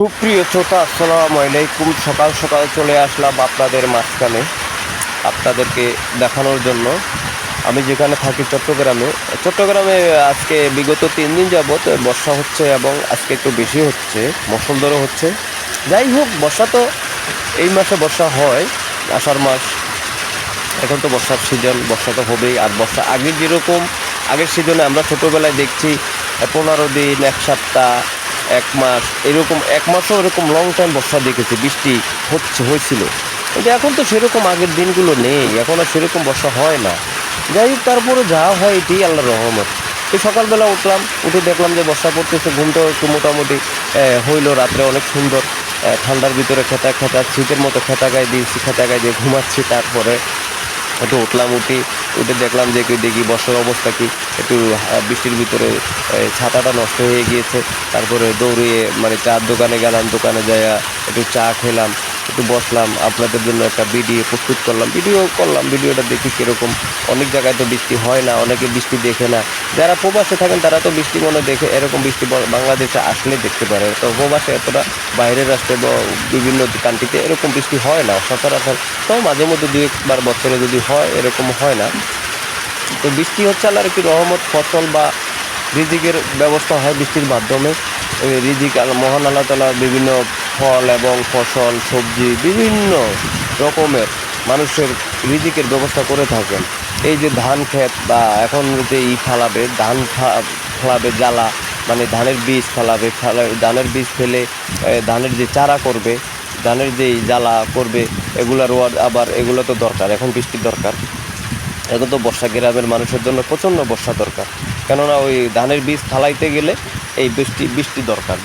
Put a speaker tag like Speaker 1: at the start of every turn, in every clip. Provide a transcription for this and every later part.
Speaker 1: সুপ্রিয় শ্রোতা, আসসালামু আলাইকুম। সকাল সকাল চলে আসলাম আপনাদের মাঝখানে আপনাদেরকে দেখানোর জন্য। আমি যেখানে থাকি চট্টগ্রামে আজকে বিগত 3 দিন যাবৎ বর্ষা হচ্ছে এবং আজকে একটু বেশি হচ্ছে, মুষলধারে হচ্ছে। যাই হোক, বর্ষা তো এই মাসে বর্ষা হয়, আষাঢ় মাস। এখন তো বর্ষার সিজন, বর্ষা তো হবেই। আর বর্ষা আগের সিজনে আমরা ছোটোবেলায় দেখছি 15 দিন, 1 সপ্তাহ, 1 মাস, এরকম 1 মাসও এরকম লং টাইম বর্ষা দেখেছি, বৃষ্টি হয়েছিল। কিন্তু এখন তো সেরকম আগের দিনগুলো নেই, এখন আর সেরকম বর্ষা হয় না। যাই হোক, তারপরে যা হয় এটি আল্লাহর রহমত। এই সকালবেলা উঠে দেখলাম যে বর্ষা পড়তেছে। ঘুমটাও একটু মোটামুটি হইলো, রাত্রে অনেক সুন্দর। ঠান্ডার ভিতরে খেতা খেতা শীতের মতো খেতা গায়ে দিয়ে ঘুমাচ্ছি। তারপরে একটু উঠে দেখলাম যে দেখি বর্ষার অবস্থা কি। একটু বৃষ্টির ভিতরে ছাতাটা নষ্ট হয়ে গিয়েছে। তারপরে দৌড়িয়ে চার দোকানে গেলাম, দোকানে যাইয়া একটু চা খেলাম, একটু বসলাম, আপনাদের জন্য একটা ভিডিও প্রস্তুত করলাম। ভিডিওটা দেখি কীরকম। অনেক জায়গায় তো বৃষ্টি হয় না, অনেকে বৃষ্টি দেখে না। যারা প্রবাসে থাকেন তারা তো বৃষ্টি দেখে, এরকম বৃষ্টি বাংলাদেশে আসলে দেখতে পারে। তো প্রবাসে এতটা বাইরের রাষ্ট্রে বা বিভিন্ন কান্ট্রিতে এরকম বৃষ্টি হয় না সচরাচর। তো মাঝে মধ্যে 2-1 বার বছরে যদি হয়, এরকম হয় না। তো বৃষ্টি হচ্ছে আল্লাহর একটি রহমত। ফসল বা রিজিকের ব্যবস্থা হয় বৃষ্টির মাধ্যমে। ওই রিজিক মহান আল্লাহ তাআলা বিভিন্ন ফল এবং ফসল, সবজি, বিভিন্ন রকমের মানুষের রিজিকের ব্যবস্থা করে থাকেন। এই যে ধান ক্ষেত বা এখন যে ফলাবে জ্বালা, ধানের বীজ ধানের বীজ ফেলে ধানের যে চারা করবে, ধানের যেই জ্বালা করবে, এগুলার আবার এগুলো তো দরকার, এখন বৃষ্টির দরকার। এখন তো বর্ষা, গ্রামের মানুষের জন্য প্রচণ্ড বর্ষা দরকার। কেননা ওই ধানের বীজ ফালাইতে গেলে এই বৃষ্টি দরকার,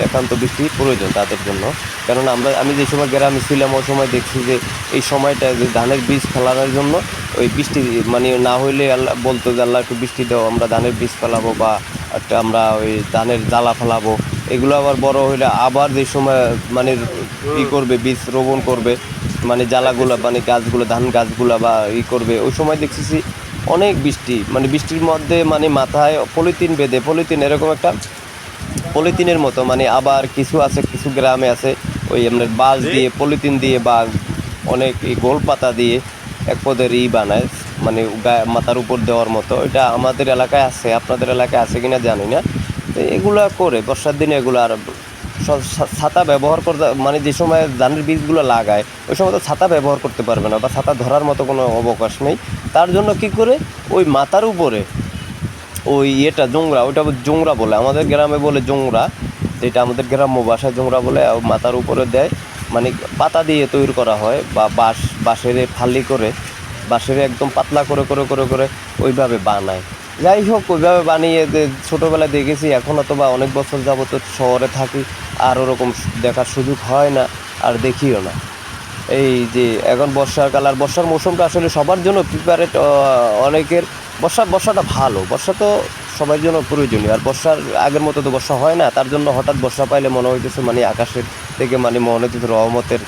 Speaker 1: একান্ত বৃষ্টি প্রয়োজন তাদের জন্য। কেননা আমি যে সময় গ্রামে ছিলাম ওই সময় দেখছি যে এই সময়টা যে ধানের বীজ ফেলানোর জন্য ওই বৃষ্টি না হইলে আল্লাহ বলতো যে আল্লাহ একটু বৃষ্টি দাও, আমরা ধানের বীজ ফেলাবো বা আমরা ওই ধানের জ্বালা ফেলাবো। এগুলো আবার বড় হইলে আবার যে সময় করবে, বীজ রোপণ করবে, জ্বালাগুলো গাছগুলো, ধান গাছগুলো বা করবে, ওই সময় দেখতেছি অনেক বৃষ্টি। বৃষ্টির মধ্যে মাথায় পলিথিন এরকম একটা পলিথিনের মতো, আবার কিছু গ্রামে আছে ওই আপনার বাঁশ দিয়ে, পলিথিন দিয়ে বা অনেক গোল পাতা দিয়ে এক পদের বানায়, মাথার উপর দেওয়ার মতো। এটা আমাদের এলাকায় আছে, আপনাদের এলাকায় আছে কিনা জানি না। তো এগুলা করে বর্ষার দিনে এগুলো আর ছাতা ব্যবহার করতে, যে সময় ধানের বীজগুলো লাগায় ওই সময় তো ছাতা ব্যবহার করতে পারবে না বা ছাতা ধরার মতো কোনো অবকাশ নেই। তার জন্য কি করে ওই মাথার উপরে ওই ওইটা জোংরা বলে, আমাদের গ্রামে বলে জোংরা, যেটা আমাদের গ্রাম্য ভাষায় জোংরা বলে, মাথার উপরে দেয়। পাতা দিয়ে তৈরি করা হয় বা বাঁশের ফালি করে, বাঁশের একদম পাতলা করে করে করে করে ওইভাবে বানায়। যাই হোক, ওইভাবে বানিয়ে ছোটোবেলায় দেখেছি। এখন অথবা অনেক বছর যাবত শহরে থাকি, আর ওরকম দেখার সুযোগ হয় না, আর দেখিও না। এই যে এখন বর্ষাকাল, আর বর্ষার মৌসুমটা আসলে সবার জন্য প্রিপারেট। অনেকের বর্ষাটা ভালো, বর্ষা তো সবার জন্য প্রয়োজনীয়। আর বর্ষার আগের মতো তো বর্ষা হয় না, তার জন্য হঠাৎ বর্ষা পাইলে মনে হইতেছে আকাশের থেকে মনে হইতেছে রহমতের